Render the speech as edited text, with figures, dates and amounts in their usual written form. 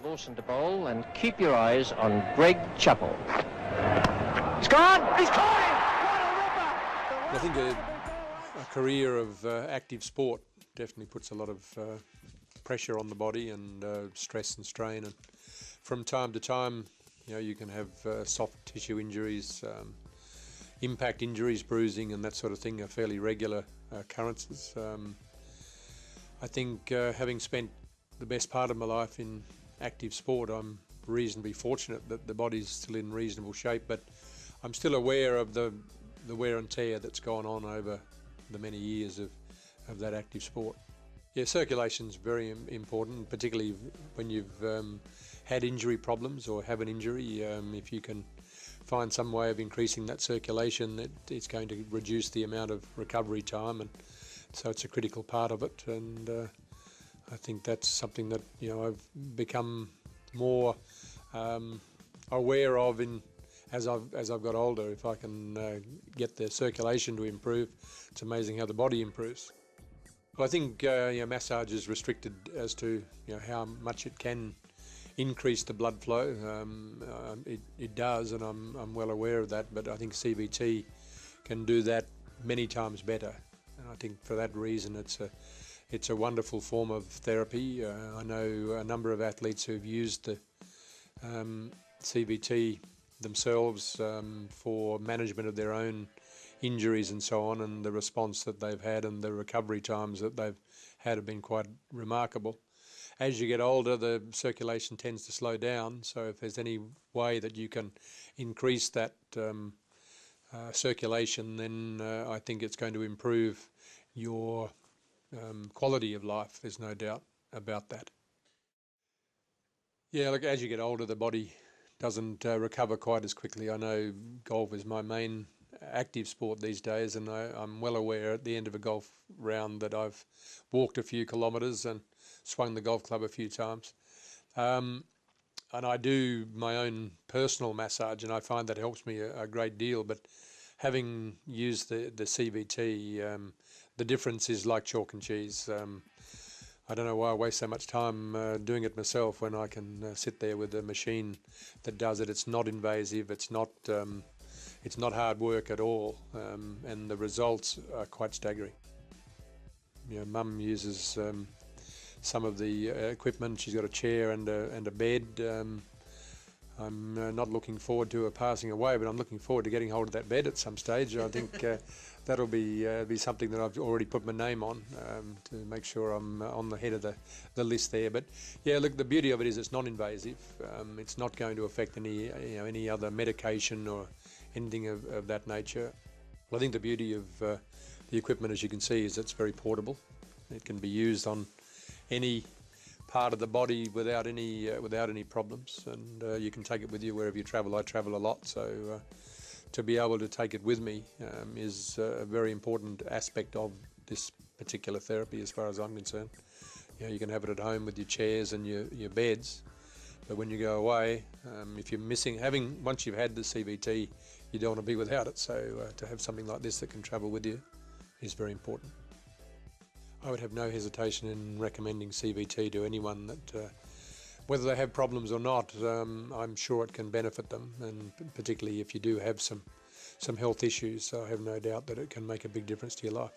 Lawson to bowl, and keep your eyes on Greg Chappell. It's gone! He's caught him! What a ripper! I think a career of active sport definitely puts a lot of pressure on the body and stress and strain, and from time to time, you know, you can have soft tissue injuries, impact injuries, bruising and that sort of thing are fairly regular occurrences. I think having spent the best part of my life in active sport, I'm reasonably fortunate that the body's still in reasonable shape, but I'm still aware of the wear and tear that's gone on over the many years of that active sport. Yeah, circulation's very important, particularly when you've had injury problems or have an injury. If you can find some way of increasing that circulation, it's going to reduce the amount of recovery time, and so it's a critical part of it. And I think that's something that, you know, I've become more aware of as I've got older. If I can get the circulation to improve, it's amazing how the body improves. Well, I think massage is restricted as to, you know, how much it can increase the blood flow. It does, and I'm well aware of that. But I think CVT can do that many times better. And I think for that reason, it's a wonderful form of therapy. I know a number of athletes who've used the CVT themselves for management of their own injuries and so on, and the response that they've had and the recovery times that they've had have been quite remarkable. As you get older, the circulation tends to slow down, so if there's any way that you can increase that circulation, then I think it's going to improve your quality of life. There's no doubt about that. Yeah, look, as you get older, the body doesn't recover quite as quickly. I know golf is my main active sport these days, and I'm well aware at the end of a golf round that I've walked a few kilometres and swung the golf club a few times. And I do my own personal massage, and I find that helps me a great deal. But having used the CVT, the difference is like chalk and cheese. I don't know why I waste so much time doing it myself when I can sit there with a machine that does it. It's not invasive, it's not hard work at all, and the results are quite staggering. You know, Mum uses some of the equipment. She's got a chair and a bed. I'm not looking forward to her passing away, but I'm looking forward to getting hold of that bed at some stage. I think that'll be something that I've already put my name on to make sure I'm on the head of the list there. But yeah, look, the beauty of it is it's non-invasive. It's not going to affect any other medication or anything of that nature. Well, I think the beauty of the equipment, as you can see, is it's very portable. It can be used on any part of the body without any problems, and you can take it with you wherever you travel. I travel a lot, so to be able to take it with me is a very important aspect of this particular therapy as far as I'm concerned. You know, you can have it at home with your chairs and your beds, but when you go away, if you're missing, once you've had the CVT, you don't want to be without it, so to have something like this that can travel with you is very important. I would have no hesitation in recommending CVT to anyone that, whether they have problems or not, I'm sure it can benefit them, and particularly if you do have some health issues, I have no doubt that it can make a big difference to your life.